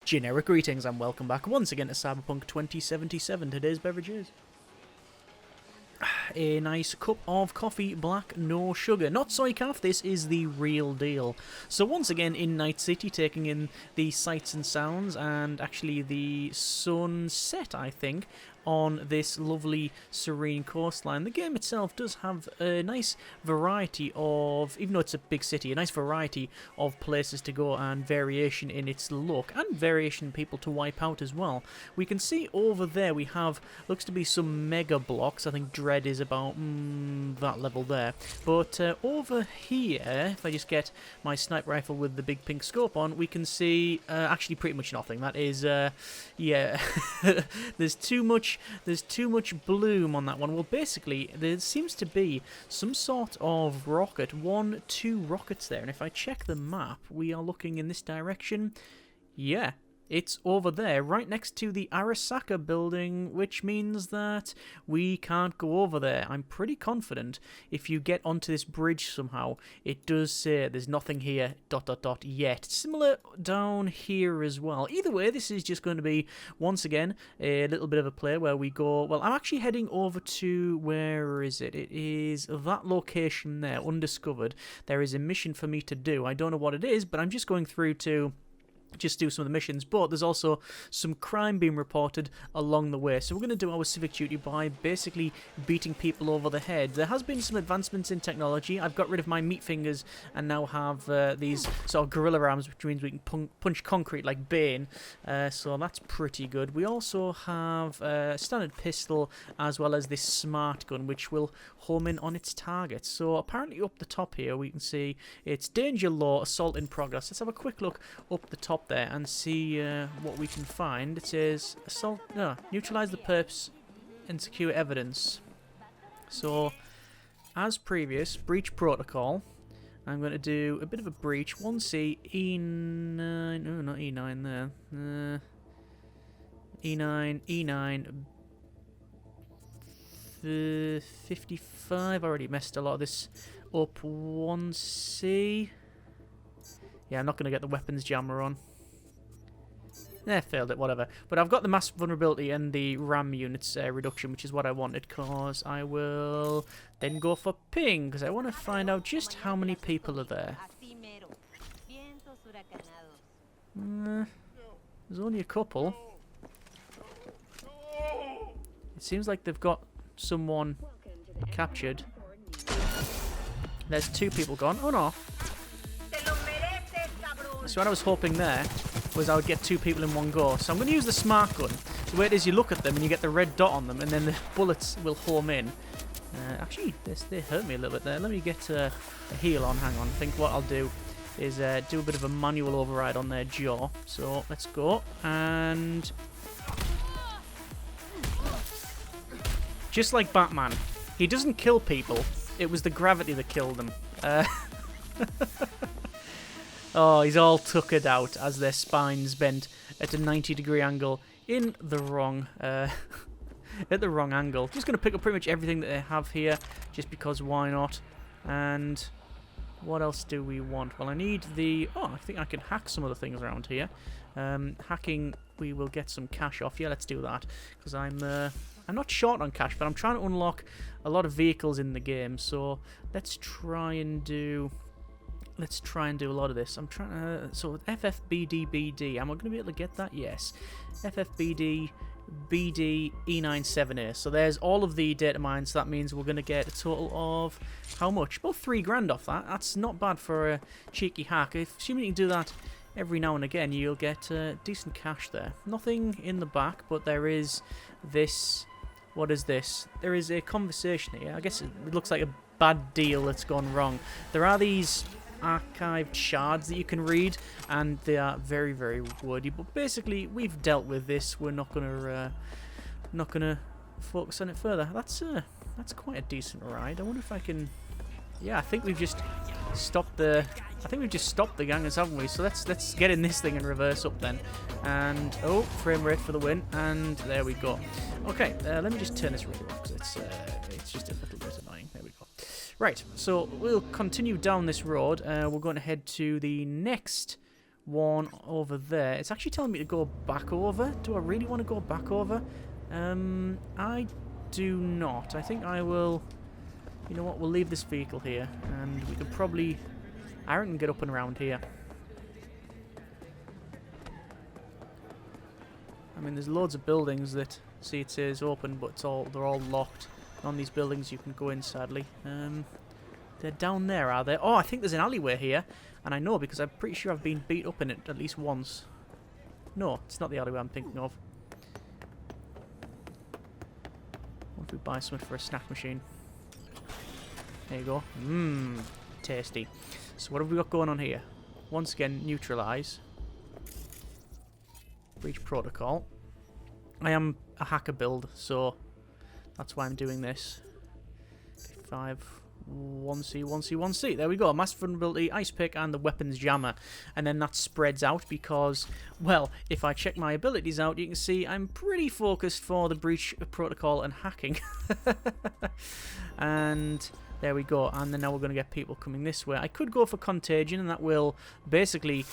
Generic greetings and welcome back once again to Cyberpunk 2077. Today's beverage is a nice cup of coffee, black, no sugar. Not soy calf, this is the real deal. So once again in Night City, taking in the sights and sounds and actually the sunset, I think, on this lovely serene coastline. The game itself does have a nice variety of, even though it's a big city, a nice variety of places to go and variation in its look and variation in people to wipe out as well. We can see over there we have, looks to be some mega blocks. I think Dread is about that level there. But over here, if I just get my sniper rifle with the big pink scope on, we can see actually pretty much nothing. That is, yeah, there's too much bloom on that one. Well, basically, there seems to be some sort of rocket, 2 rockets there, and if I check the map, we are looking in this direction. Yeah, it's over there, right next to the Arasaka building, which means that we can't go over there. I'm pretty confident if you get onto this bridge somehow, it does say there's nothing here, ... yet. Similar down here as well. Either way, this is just going to be, once again, a little bit of a play where we go... Well, I'm actually heading over to... Where is it? It is that location there, undiscovered. There is a mission for me to do. I don't know what it is, but I'm just going through to... just do some of the missions, but there's also some crime being reported along the way. So we're going to do our civic duty by basically beating people over the head. There has been some advancements in technology. I've got rid of my meat fingers and now have these sort of gorilla arms, which means we can punch concrete like Bane. So that's pretty good. We also have a standard pistol as well as this smart gun, which will home in on its target. So apparently up the top here we can see it's danger low, assault in progress. Let's have a quick look up the top there and see what we can find. It says assault, no, neutralize the perps and secure evidence. So as previous, breach protocol. I'm going to do a bit of a breach. 1C E9, no, not E9 there. E9 55. I already messed a lot of this up. 1C. Yeah, I'm not going to get the weapons jammer on. Failed it, whatever. But I've got the mass vulnerability and the RAM units reduction, which is what I wanted, because I will then go for ping, because I want to find out just how many people are there. There's only a couple. It seems like they've got someone captured. There's 2 people gone. Oh no. So what I was hoping there was I would get 2 people in one go. So I'm going to use the smart gun. The way it is, you look at them and you get the red dot on them, and then the bullets will home in. Actually, they hurt me a little bit there. Let me get a heal on. Hang on. I think what I'll do is do a bit of a manual override on their jaw. So let's go. And just like Batman, he doesn't kill people. It was the gravity that killed them. Oh, he's all tuckered out as their spines bent at a 90-degree angle in the wrong, at the wrong angle. Just going to pick up pretty much everything that they have here, just because why not? And what else do we want? Well, I need the... Oh, I think I can hack some of the things around here. Hacking, we will get some cash off. Yeah, let's do that, because I'm not short on cash, but I'm trying to unlock a lot of vehicles in the game. So let's try and do a lot of this. I'm trying to... So FFBD-BD, am I going to be able to get that? Yes. FFBD-BD E97A. So there's all of the data mines. So that means we're going to get a total of... How much? About 3 grand off that. That's not bad for a cheeky hack. Assuming you can do that every now and again, you'll get decent cash there. Nothing in the back, but there is this... What is this? There is a conversation here. I guess it looks like a bad deal that's gone wrong. There are these archived shards that you can read, and they are very, very wordy. But basically, we've dealt with this. We're not gonna focus on it further. That's quite a decent ride. I wonder if I can. Yeah, I think we've just stopped the. I think we've just stopped the gangers, haven't we? So let's get in this thing and reverse up then. And oh, frame rate for the win. And there we go. Okay, let me just turn this really up because it's just a little bit annoying. There we go. Right, so we'll continue down this road. We're going to head to the next one over there. It's actually telling me to go back over. Do I really want to go back over? I do not. I think I will... You know what? We'll leave this vehicle here, and we could probably... I reckon get up and around here. I mean, there's loads of buildings that see it says open, but they're all locked. On these buildings you can go in, sadly. They're down there, are they? Oh, I think there's an alleyway here, and I know because I'm pretty sure I've been beat up in it at least once. No, it's not the alleyway I'm thinking of. What if we buy something for a snack machine? There you go. Mmm, tasty. So what have we got going on here? Once again, neutralize. Breach protocol. I am a hacker build, so that's why I'm doing this. 5, 1C, 1C, 1C. There we go. Massive vulnerability, ice pick, and the weapons jammer. And then that spreads out because, well, if I check my abilities out, you can see I'm pretty focused for the breach protocol and hacking. And there we go. And then now we're going to get people coming this way. I could go for contagion, and that will basically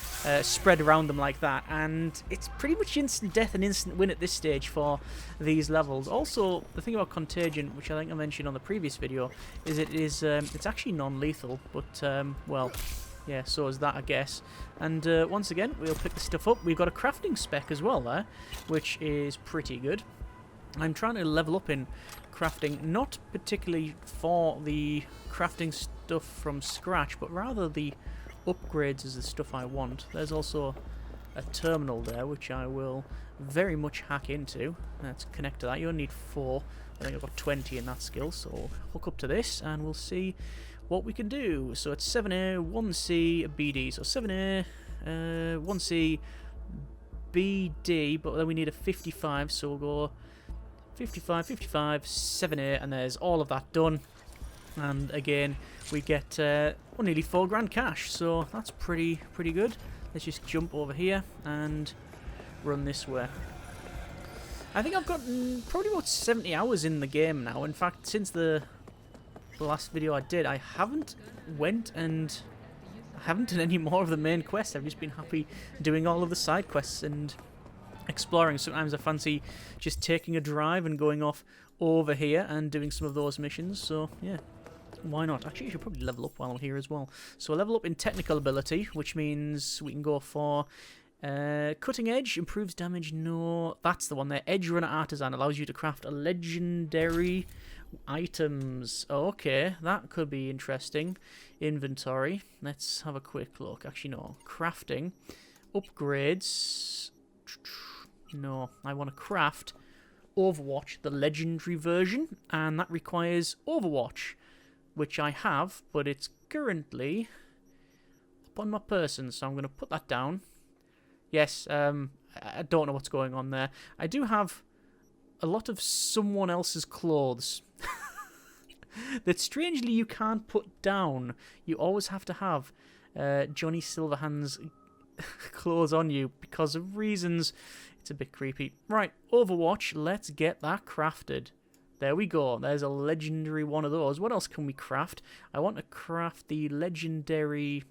spread around them like that. And it's pretty much instant death and instant win at this stage for these levels. Also, the thing about contagion, which I think I mentioned on the previous video, is it's actually non-lethal. But, well, yeah, so is that, I guess. And once again, we'll pick the stuff up. We've got a crafting spec as well there, which is pretty good. I'm trying to level up in crafting, not particularly for the crafting stuff from scratch, but rather the upgrades is the stuff I want. There's also a terminal there, which I will very much hack into. Let's connect to that. You only need 4. I think I've got 20 in that skill, so we'll hook up to this and we'll see what we can do. So it's 7A, 1C, BD. So 7A, 1C, BD, but then we need a 55, so we'll go 55, 55, 7A, and there's all of that done. And again, we get nearly 4 grand cash, so that's pretty good. Let's just jump over here and run this way. I think I've got probably about 70 hours in the game now. In fact, since the last video I did, I haven't done any more of the main quests. I've just been happy doing all of the side quests and exploring. Sometimes I fancy just taking a drive and going off over here and doing some of those missions, so yeah, why not? Actually, I should probably level up while I'm here as well. So level up in technical ability, which means we can go for cutting edge, improves damage. No, that's the one there. Edge runner artisan allows you to craft a legendary items. Okay, that could be interesting. Inventory, let's have a quick look. Actually, no. Crafting, upgrades. No, I want to craft Overwatch, the legendary version, and that requires Overwatch, which I have, but it's currently up on my person, so I'm going to put that down. Yes, I don't know what's going on there. I do have a lot of someone else's clothes that strangely you can't put down. You always have to have Johnny Silverhand's clothes on you because of reasons. It's a bit creepy. Right, Overwatch, let's get that crafted. There we go. There's a legendary one of those. What else can we craft? I want to craft the legendary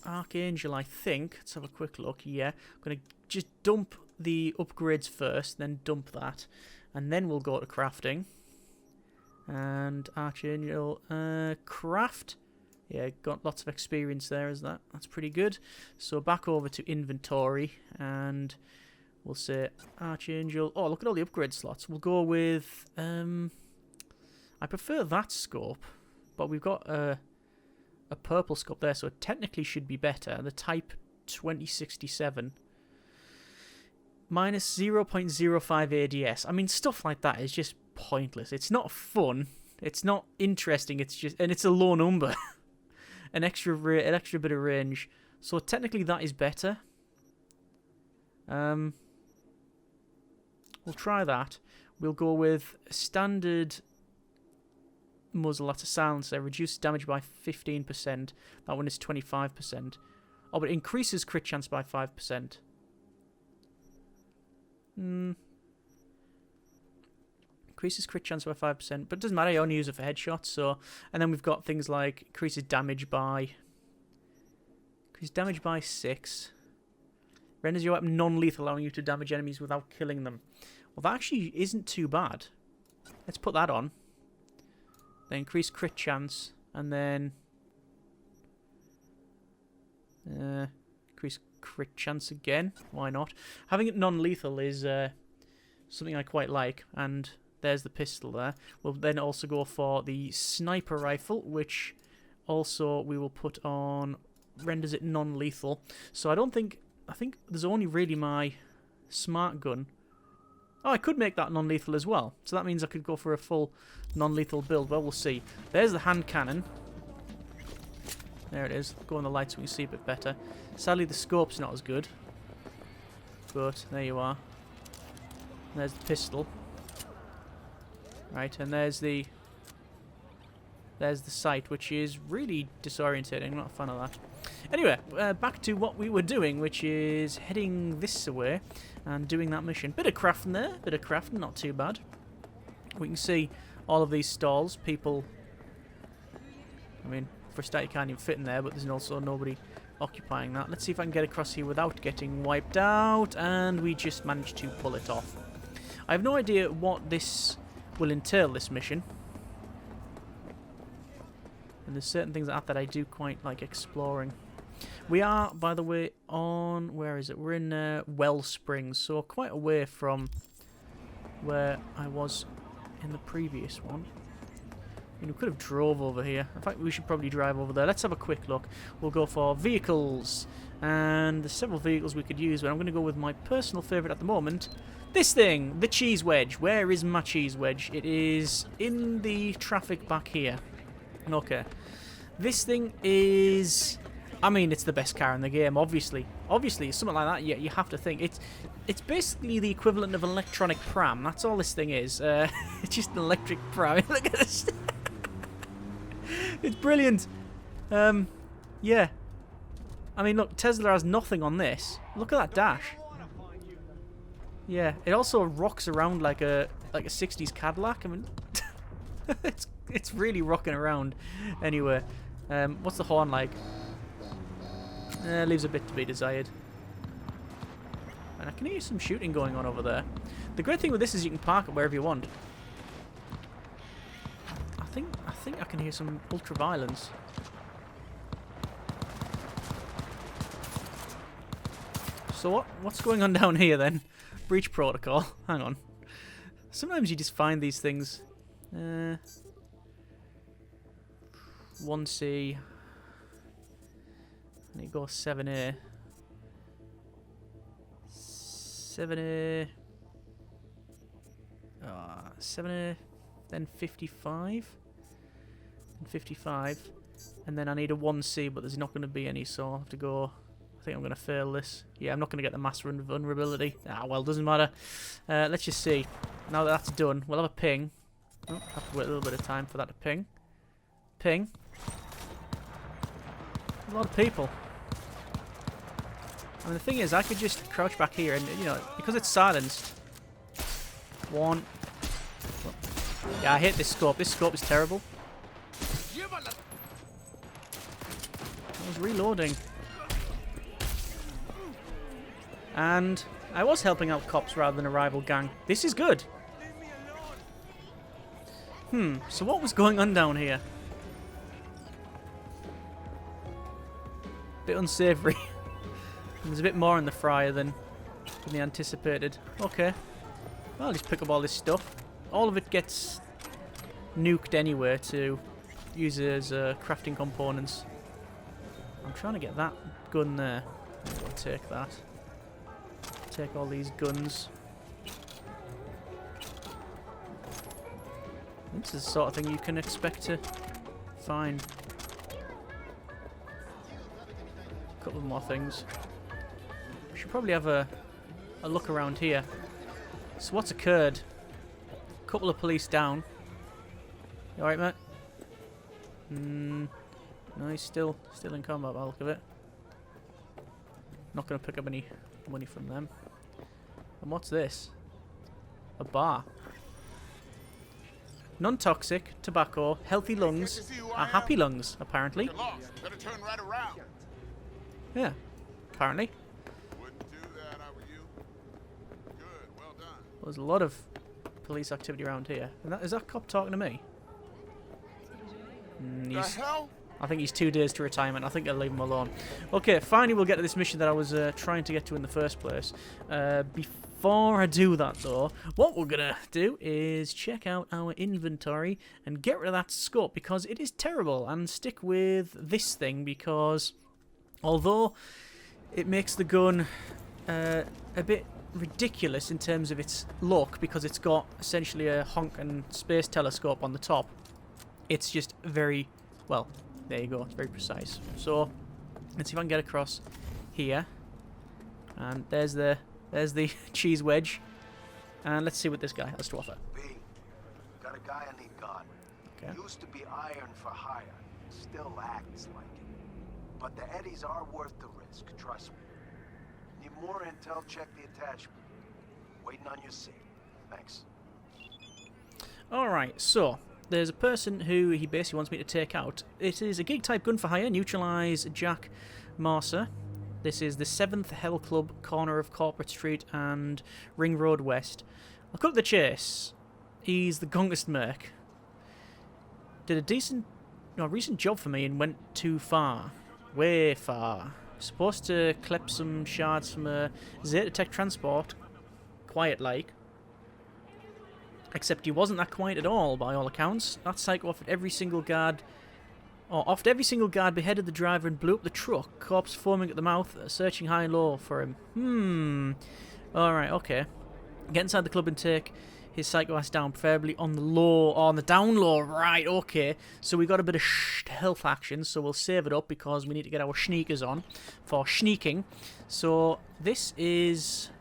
Archangel, I think. Let's have a quick look. Yeah, I'm going to just dump the upgrades first, then dump that, and then we'll go to crafting. And Archangel, craft. Yeah, got lots of experience there, is that? That's pretty good. So back over to inventory, and we'll say Archangel. Oh, look at all the upgrade slots. We'll go with... I prefer that scope, but we've got a purple scope there, so it technically should be better. The Type 2067. Minus 0.05 ADS. I mean, stuff like that is just pointless. It's not fun. It's not interesting. It's just... And it's a low number. An extra bit of range. So technically that is better. We'll try that. We'll go with standard muzzle. That's a silencer. Reduces damage by 15%. That one is 25%. Oh, but it increases crit chance by 5%. Increases crit chance by 5%, but it doesn't matter, I only use it for headshots, so... And then we've got things like increases damage by Increase damage by 6. Renders your weapon non-lethal, allowing you to damage enemies without killing them. Well, that actually isn't too bad. Let's put that on. Then increase crit chance, and then increase crit chance again. Why not? Having it non-lethal is something I quite like, and there's the pistol there. We'll then also go for the sniper rifle, which also we will put on, renders it non-lethal. So I think there's only really my smart gun. Oh, I could make that non-lethal as well. So that means I could go for a full non-lethal build. Well, we'll see. There's the hand cannon. There it is. Go on the light so we can see a bit better. Sadly, the scope's not as good. But there you are. There's the pistol. Right, and there's the sight, which is really disorientating. I'm not a fan of that. Anyway, back to what we were doing, which is heading this way and doing that mission. Bit of crafting there, bit of crafting, not too bad. We can see all of these stalls, people. I mean, for a start, you can't even fit in there, but there's also nobody occupying that. Let's see if I can get across here without getting wiped out, and we just managed to pull it off. I have no idea what this will entail, this mission. And there's certain things like that I do quite like exploring. We are, by the way, on... where is it? We're in Wellsprings, so quite away from where I was in the previous one. I mean, we could have drove over here. In fact, we should probably drive over there. Let's have a quick look. We'll go for vehicles. And there's several vehicles we could use, but I'm going to go with my personal favourite at the moment. This thing, the cheese wedge. Where is my cheese wedge? It is in the traffic back here. Okay. This thing is... I mean, it's the best car in the game, obviously. Obviously, something like that, you have to think. It's basically the equivalent of an electronic pram. That's all this thing is. It's just an electric pram. Look at this. It's brilliant. Yeah. I mean, look, Tesla has nothing on this. Look at that dash. Yeah, it also rocks around like a 60s Cadillac. I mean, it's really rocking around. Anyway, what's the horn like? Leaves a bit to be desired. And I can hear some shooting going on over there. The great thing with this is you can park it wherever you want. I think I can hear some ultra violence. So what's going on down here then? Breach protocol. Hang on. Sometimes you just find these things. 1C. And you go 7A. 7A. 7A. Then 55. And 55. And then I need a 1C, but there's not going to be any, so I'll have to go... I think I'm going to fail this. Yeah, I'm not going to get the mass vulnerability. Ah, well, doesn't matter. Let's just see. Now that that's done, we'll have a ping. Oh, have to wait a little bit of time for that to ping. Ping. A lot of people. I mean, the thing is, I could just crouch back here and, you know, because it's silenced. One. Yeah, I hate this scope. This scope is terrible. I was reloading. And I was helping out cops rather than a rival gang. This is good. So what was going on down here? Bit unsavory. There's a bit more in the fryer than they anticipated. Okay. Well, I'll just pick up all this stuff. All of it gets nuked anyway to use as crafting components. I'm trying to get that gun there. I'll take that. Take all these guns. This is the sort of thing you can expect to find. A couple more things. We should probably have a look around here. So what's occurred? A couple of police down. You alright, mate? No, he's still in combat by the look of it. Not going to pick up any money from them. And what's this? A bar. Non-toxic, tobacco, healthy lungs, are happy lungs, apparently. Better turn right around. Yeah, apparently. Wouldn't do that, I were you. Good, well done. There's a lot of police activity around here. And is that cop talking to me? The hell? I think he's 2 days to retirement. I think I'll leave him alone. Okay, finally we'll get to this mission that I was trying to get to in the first place. Before I do that, though, what we're going to do is check out our inventory and get rid of that scope because it is terrible. And stick with this thing because although it makes the gun a bit ridiculous in terms of its look because it's got essentially a honking space telescope on the top, it's just very, well, there you go, it's very precise. So let's see if I can get across here, and there's the cheese wedge, and let's see what this guy has to offer. B, got a guy I need gone. Okay. Used to be iron for hire, still acts like it. But the eddies are worth the risk, trust me. Need more intel, check the attachment. Waiting on your seat. Thanks. Alright, so there's a person who he basically wants me to take out. It is a gig type gun for hire. Neutralize Jack Marser. This is the 7th Hell Club, corner of Corporate Street and Ring Road West. I'll cut to the chase. He's the gongest merc. Did a recent job for me and went too far. Way far. Supposed to clip some shards from a Zeta Tech transport. Quiet like. Except he wasn't that quiet at all, by all accounts. That psycho offed every single guard beheaded the driver and blew up the truck. Corpse foaming at the mouth, searching high and low for him. Alright, okay. Get inside the club and take his psycho ass down, preferably on the low, or on the down low. Right, okay. So we got a bit of health action, so we'll save it up because we need to get our sneakers on for sneaking. So this is...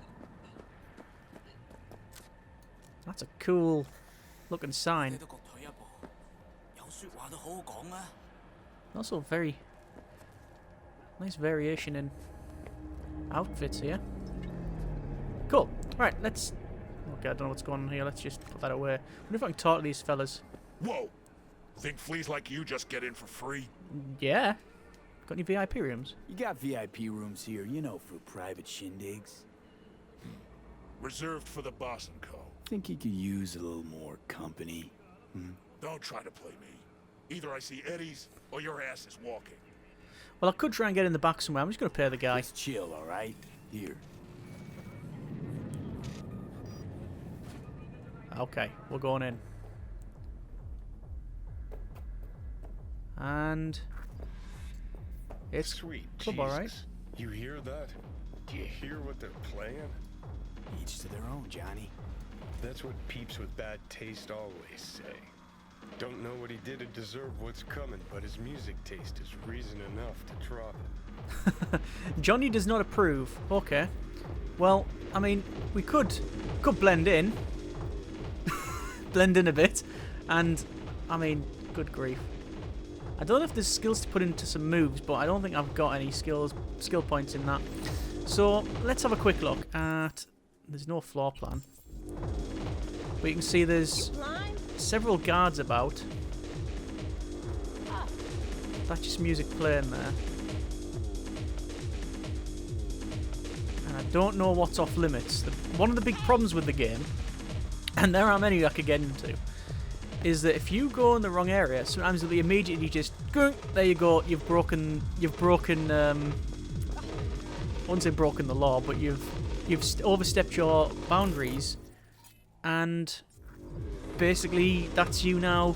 That's a cool looking sign. Also very nice variation in outfits here. Cool. Right, let's... Okay, I don't know what's going on here. Let's just put that away. I wonder if I can talk to these fellas. Whoa! Think fleas like you just get in for free? Yeah. Got any VIP rooms? You got VIP rooms here, you know, for private shindigs. Reserved for the boss and co. Think you could use a little more company? Don't try to play me. Either I see eddies, or your ass is walking. Well, I could try and get in the back somewhere. I'm just going to pay the guy. Just chill, alright? Here. Okay, we're going in. And... It's Sweet club, Jesus. alright. You hear that? Do you hear what they're playing? Each to their own, Johnny. That's what peeps with bad taste always say. Don't know what he did to deserve what's coming, but his music taste is reason enough to drop it. Johnny does not approve. Okay. Well, I mean, we could blend in. Blend in a bit. And, I mean, good grief. I don't know if there's skills to put into some moves, but I don't think I've got any skill points in that. So, let's have a quick look at... There's no floor plan. But you can see there's several guards about. That's just music playing there. And I don't know what's off limits. One of the big problems with the game, and there are many I could get into, is that if you go in the wrong area, sometimes it'll be immediately just go, there you go, you've broken I wouldn't say broken the law, but you've overstepped your boundaries, and basically that's you now.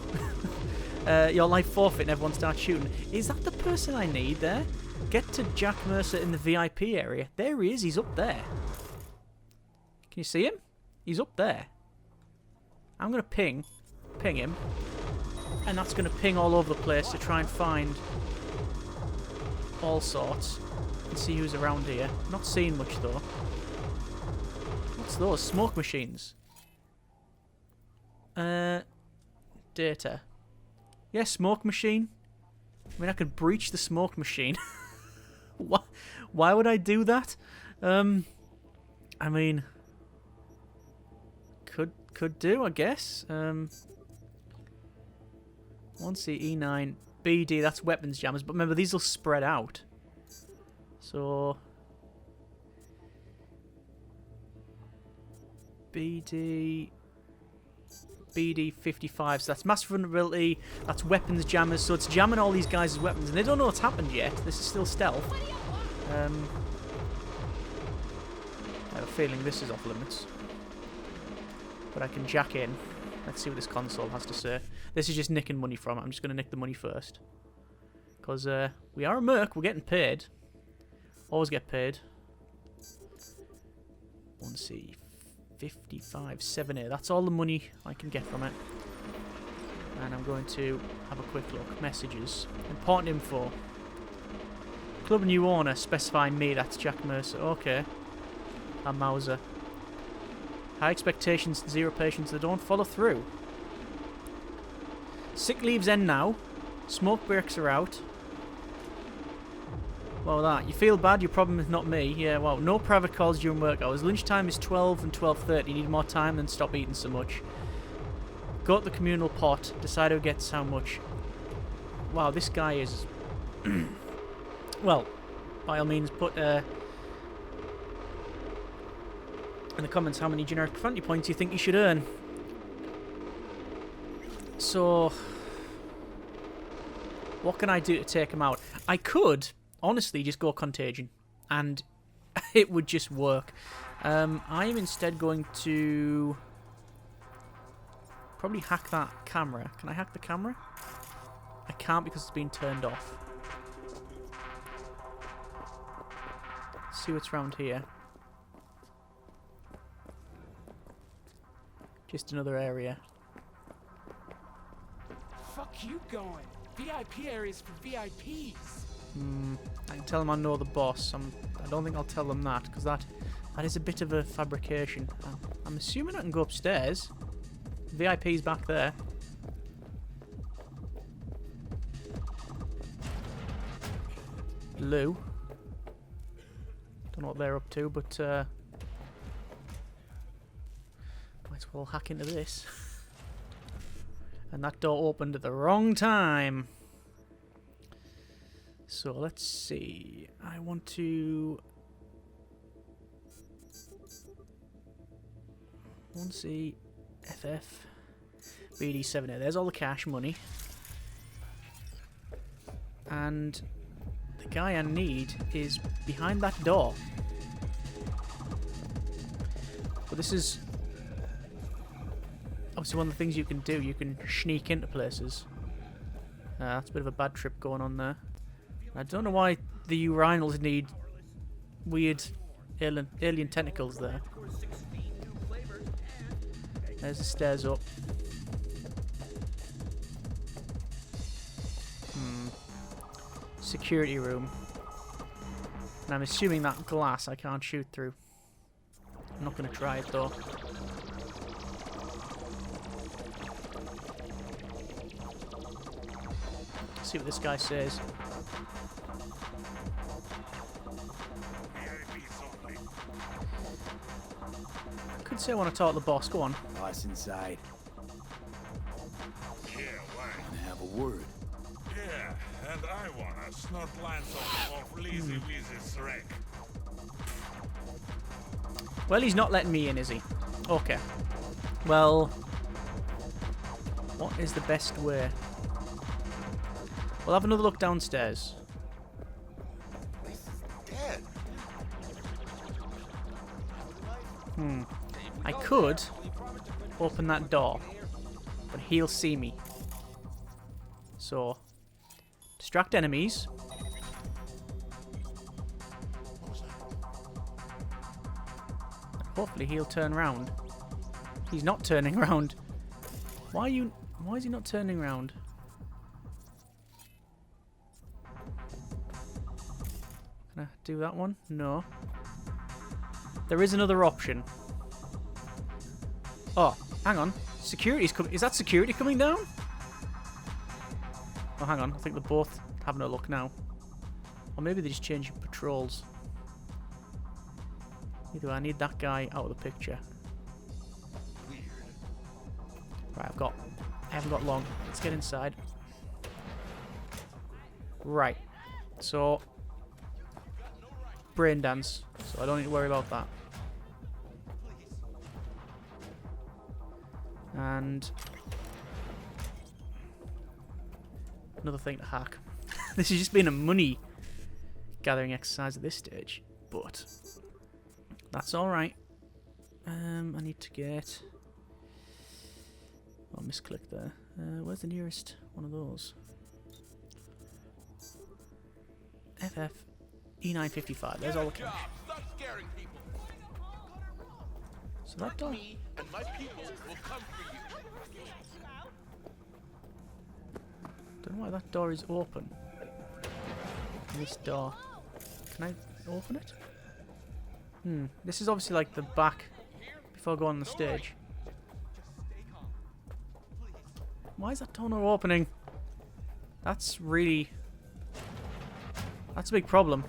Your life forfeit and everyone starts shooting. Is that the person I need there? Get to Jack Mercer in the VIP area. There he is, he's up there. Can you see him? He's up there. I'm going to ping him, and that's going to ping all over the place to try and find all sorts and see who's around here. Not seeing much though. What's those? Smoke machines. Data. Yeah, smoke machine. I mean, I could breach the smoke machine. Why would I do that? I mean, could do, I guess. 1C, E9, BD, that's weapons jammers. But remember, these will spread out. So BD 55, so that's massive vulnerability, that's weapons jammers, so it's jamming all these guys' weapons, and they don't know what's happened yet. This is still stealth. I have a feeling this is off limits. But I can jack in. Let's see what this console has to say. This is just nicking money from it. I'm just going to nick the money first. Because we are a merc, we're getting paid. Always get paid. 1C. 55, 70. That's all the money I can get from it. And I'm going to have a quick look. Messages. Important info. Club new owner. Specifying me. That's Jack Mercer. Okay. I'm Mauser. High expectations, zero patience. They don't follow through. Sick leaves end now. Smoke breaks are out. Well, that. You feel bad, your problem is not me. Yeah, wow. No private calls during work hours. Lunchtime is 12 and 12:30. You need more time, then stop eating so much. Go to the communal pot. Decide who gets how much. Wow, this guy is... well, by all means, put in the comments how many generic profanity points you think you should earn. So... what can I do to take him out? I could... honestly, just go Contagion, and it would just work. I am instead going to probably hack that camera. Can I hack the camera? I can't because it's been turned off. Let's see what's around here. Just another area. Fuck you going? VIP areas for VIPs. I can tell them I know the boss. I don't think I'll tell them that, because that is a bit of a fabrication. I'm assuming I can go upstairs. VIP's back there. Lou. Don't know what they're up to, but might as well hack into this. And that door opened at the wrong time. So let's see. I want to... 1C, FF, BD7. There's all the cash money. And the guy I need is behind that door. But this is obviously one of the things you can do. You can sneak into places. That's a bit of a bad trip going on there. I don't know why the urinals need weird alien tentacles there. There's the stairs up. Security room. And I'm assuming that glass I can't shoot through. I'm not going to try it though. Let's see what this guy says. Could say I want to talk to the boss. Go on. Boss inside. Yeah, why? Wanna have a word? Yeah, and I wanna snort lines of lazy wheezy's wreck. Well, he's not letting me in, is he? Okay. Well, what is the best way? We'll have another look downstairs. Dead. I could open that door, but he'll see me. So, distract enemies. Hopefully he'll turn around. He's not turning around. Why is he not turning around? Can I do that one? No. There is another option. Oh, hang on. Security's coming. Is that security coming down? Oh, hang on. I think they're both having a look now. Or maybe they're just changing patrols. Either way, I need that guy out of the picture. Right, I haven't got long. Let's get inside. Right. So, brain dance, so I don't need to worry about that. And another thing to hack. This has just been a money gathering exercise at this stage, but that's alright. I need to get... Oh, misclicked there. Where's the nearest one of those? FF E955. There's all the cash. Stop scaring people. So that door... Me and my people will come for you. Don't know why that door is open. This door. Can I open it? This is obviously like the back before going on the stage. Why is that door not opening? That's really... That's a big problem.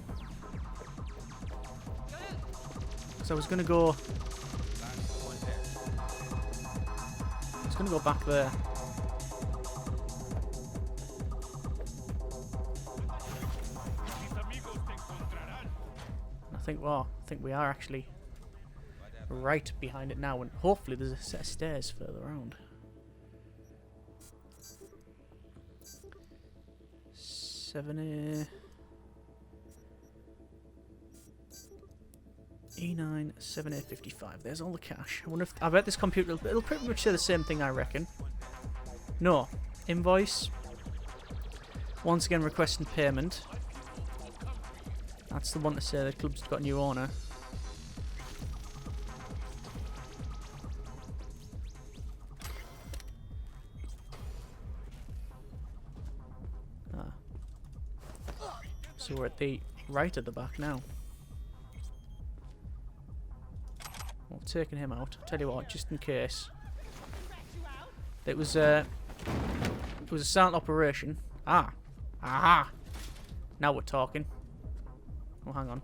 Because I was going to go... I was going to go back there. I think we are actually right behind it now, and hopefully there's a set of stairs further around. 7A E9 7A55. There's all the cash. I wonder if I bet this computer it'll pretty much say the same thing, I reckon. No. Invoice. Once again requesting payment. That's the one to say the club's got a new owner. So we're at the right at the back now. Well, taking him out. Tell you what, just in case. It was a silent operation. Ah. Aha. Now we're talking. Oh, hang on.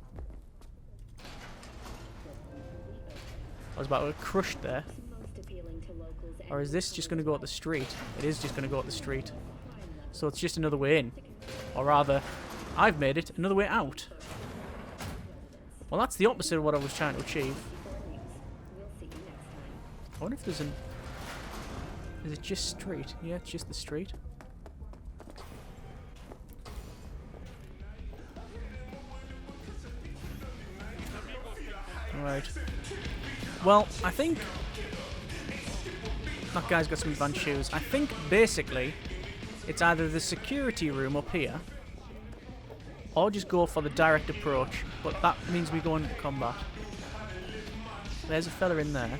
I was about to get crushed there. Or is this just going to go up the street? It is just going to go up the street. So it's just another way in. Or rather, I've made it another way out. Well, that's the opposite of what I was trying to achieve. I wonder if there's an... Is it just street? Yeah, it's just the street. Right. Well, I think... That guy's got some advanced shoes. I think, basically, it's either the security room up here, or just go for the direct approach, but that means we go into combat. There's a fella in there.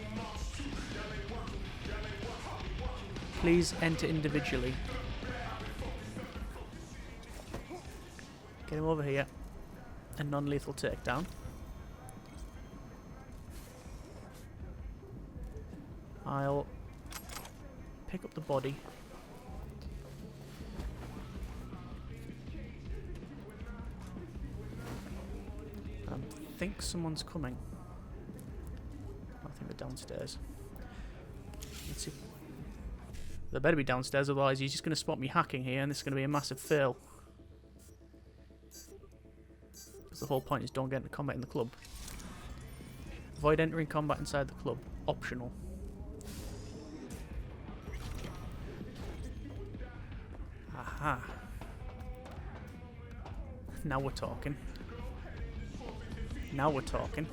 Please enter individually. Get him over here. A non-lethal takedown. I'll pick up the body. I think someone's coming. I think they're downstairs. Let's see. They better be downstairs, otherwise he's just going to spot me hacking here, and this is going to be a massive fail. Because the whole point is don't get into combat in the club. Avoid entering combat inside the club. Optional. Aha. Now we're talking. Now we're talking.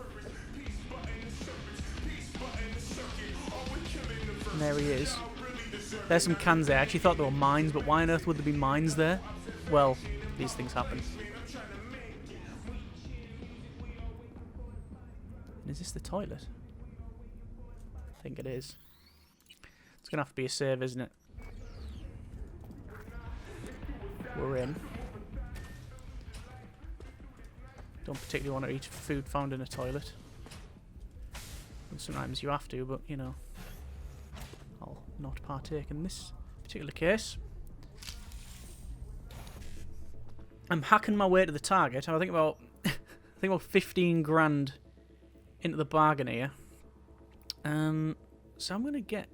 And there he is. There's some cans there. I actually thought they were mines, but why on earth would there be mines there? Well, these things happen. And is this the toilet? I think it is. It's going to have to be a save, isn't it? We're in. Don't particularly want to eat food found in a toilet. And sometimes you have to, but you know, I'll not partake in this particular case. I'm hacking my way to the target. I think about 15 grand into the bargain here. So I'm gonna get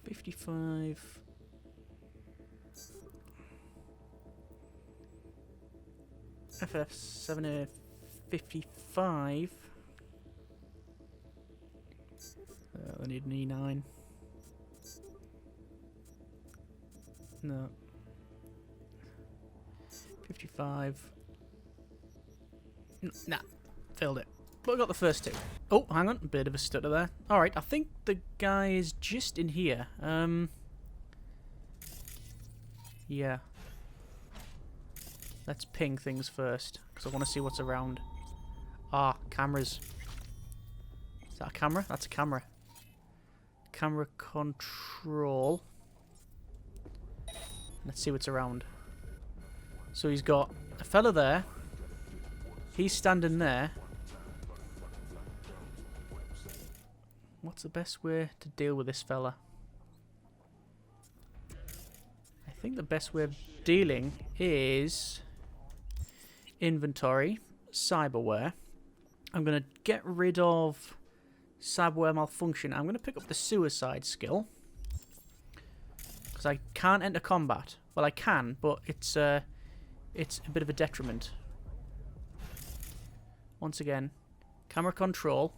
55. FF7A55. I need an E9. No. 55. Nah, failed it. But I got the first two. Oh, hang on, a bit of a stutter there. Alright, I think the guy is just in here. Yeah. Let's ping things first, because I want to see what's around. Ah, cameras. Is that a camera? That's a camera. Camera control. Let's see what's around. So he's got a fella there. He's standing there. What's the best way to deal with this fella? I think the best way of dealing is inventory, cyberware. I'm going to get rid of cyberware malfunction. I'm going to pick up the suicide skill. Because I can't enter combat. Well, I can, but it's a bit of a detriment. Once again, camera control.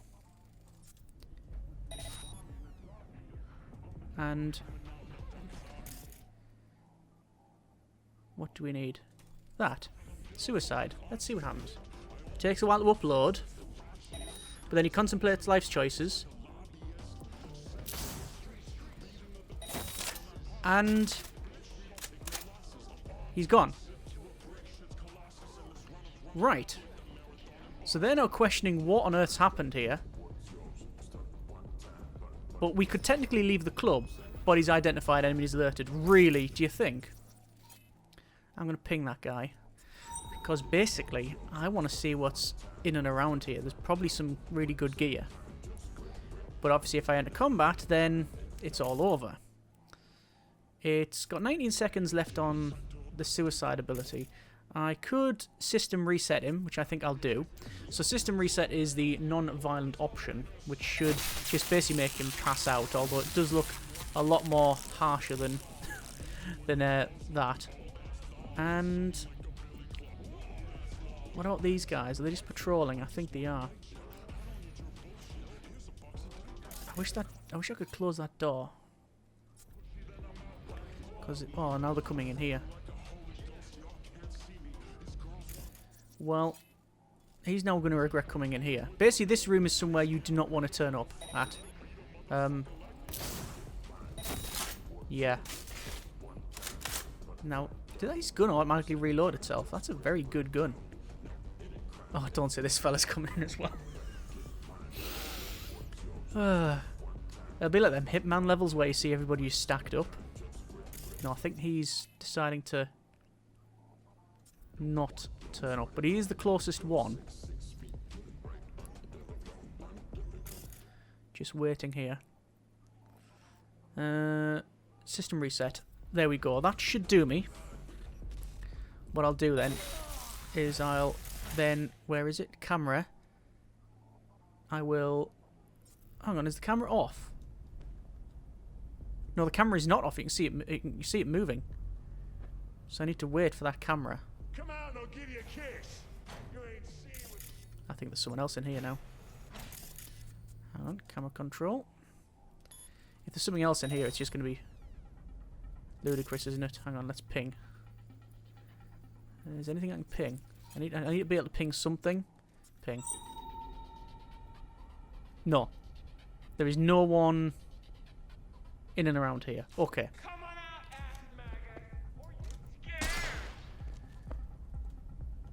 And what do we need? That. Suicide. Let's see what happens. Takes a while to upload. But then he contemplates life's choices. And he's gone. Right. So they're now questioning what on earth's happened here. But we could technically leave the club. Bodies identified, enemies alerted. Really, do you think? I'm going to ping that guy. Because basically, I want to see what's in and around here. There's probably some really good gear. But obviously if I enter combat, then it's all over. It's got 19 seconds left on the suicide ability. I could system reset him, which I think I'll do. So system reset is the non-violent option, which should just basically make him pass out, although it does look a lot more harsher than that. And what about these guys? Are they just patrolling? I think they are. I wish I could close that door. Oh, now they're coming in here. Well, he's now going to regret coming in here. Basically, this room is somewhere you do not want to turn up at. Yeah. Now, did his gun automatically reload itself? That's a very good gun. Oh, don't say this fella's coming in as well. It'll be like them Hitman levels where you see everybody who's stacked up. No, I think he's deciding to not turn up, but he is the closest one. Just waiting here. System reset. There we go. That should do me. What I'll do then is I'll then... Where is it? Camera. I will... Hang on, is the camera off? No, the camera is not off. You can see it. You see it moving. So I need to wait for that camera. Come out, I'll give you a kiss. You ain't seen what... I think there's someone else in here now. Hang on, camera control. If there's something else in here, it's just going to be ludicrous, isn't it? Hang on, let's ping. Is there anything I can ping? I need to be able to ping something. Ping. No. There is no one in and around here. Okay. Come on out, acid maggot, or you scared.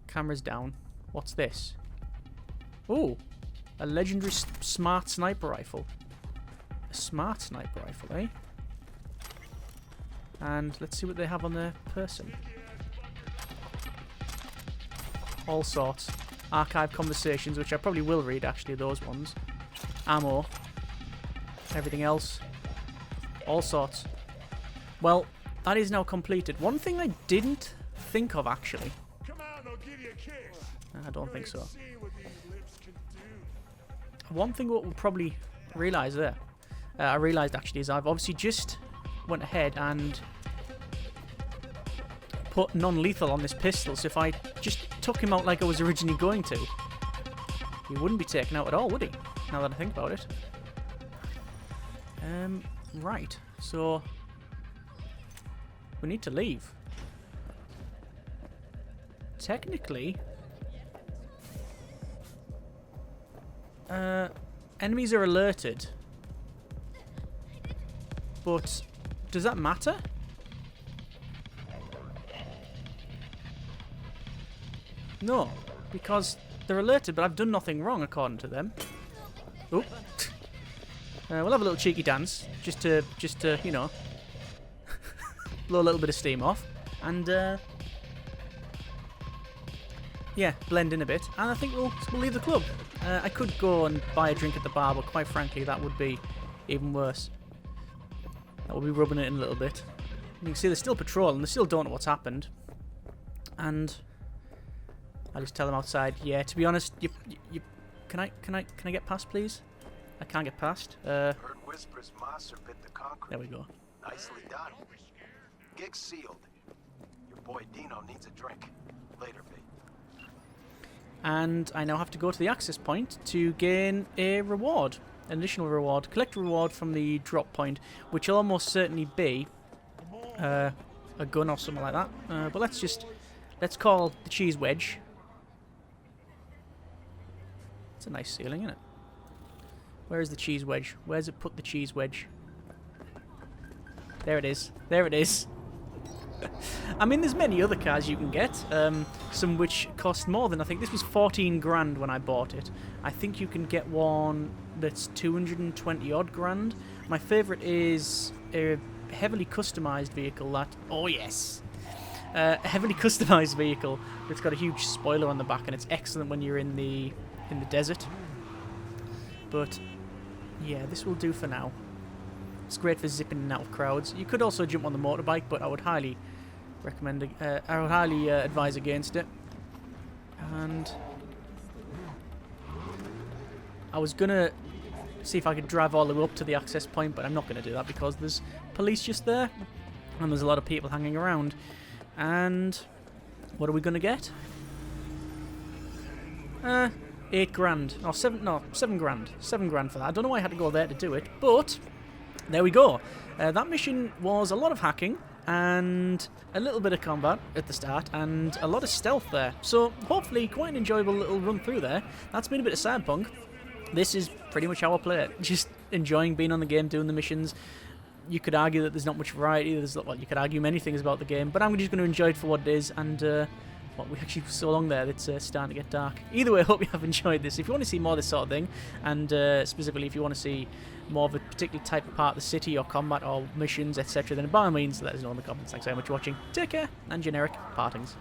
Camera's down. What's this? Oh, a legendary smart sniper rifle. A smart sniper rifle, eh? And let's see what they have on their person. All sorts. Archive conversations, which I probably will read, actually, those ones. Ammo. Everything else. All sorts. Well, that is now completed. One thing I didn't think of, actually. Come out, I'll give you a kiss. I don't think so. See what these lips can do. One thing what we'll probably realise there, I realised actually, is I've obviously just went ahead and put non-lethal on this pistol, so if I just took him out like I was originally going to, he wouldn't be taken out at all, would he? Now that I think about it. Right, so we need to leave. Technically, enemies are alerted, but does that matter? No, because they're alerted, but I've done nothing wrong according to them. Oop. We'll have a little cheeky dance, just to you know, blow a little bit of steam off, and yeah, blend in a bit. And I think we'll leave the club. I could go and buy a drink at the bar, but quite frankly, that would be even worse. That would be rubbing it in a little bit. You can see they're still patrolling. They still don't know what's happened, and I just tell them outside. Yeah, to be honest, you can I get past, please? I can't get past. Heard whispers Master bit the concrete. There we go. Nicely done. Gig's sealed. Your boy Dino needs a drink. Later, B. And I now have to go to the access point to gain a reward, an additional reward. Collect a reward from the drop point, which will almost certainly be a gun or something like that. But let's call the cheese wedge. It's a nice ceiling, isn't it? Where is the cheese wedge? Where's it put the cheese wedge? There it is. There it is. I mean, there's many other cars you can get, some which cost more than, I think this was 14 grand when I bought it. I think you can get one that's 220 odd grand. My favourite is a heavily customised vehicle that, oh yes, a heavily customised vehicle that's got a huge spoiler on the back, and it's excellent when you're in the desert. But yeah, this will do for now. It's great for zipping in and out of crowds. You could also jump on the motorbike, but I would highly recommend. I would highly advise against it. And I was gonna see if I could drive all the way up to the access point, but I'm not gonna do that because there's police just there, and there's a lot of people hanging around. And what are we gonna get? 8 grand. No, 7 grand. 7 grand for that. I don't know why I had to go there to do it, but there we go. That mission was a lot of hacking and a little bit of combat at the start and a lot of stealth there. So hopefully quite an enjoyable little run through there. That's been a bit of Cyberpunk. This is pretty much how I play it. Just enjoying being on the game, doing the missions. You could argue that there's not much variety. Well, you could argue many things about the game, but I'm just going to enjoy it for what it is. And we actually so long there it's starting to get dark. Either way, I hope you have enjoyed this. If you want to see more of this sort of thing, and specifically if you want to see more of a particular type of part of the city or combat or missions, etc., then by all means let us know in the comments. Thanks very much for watching. Take care, and generic partings.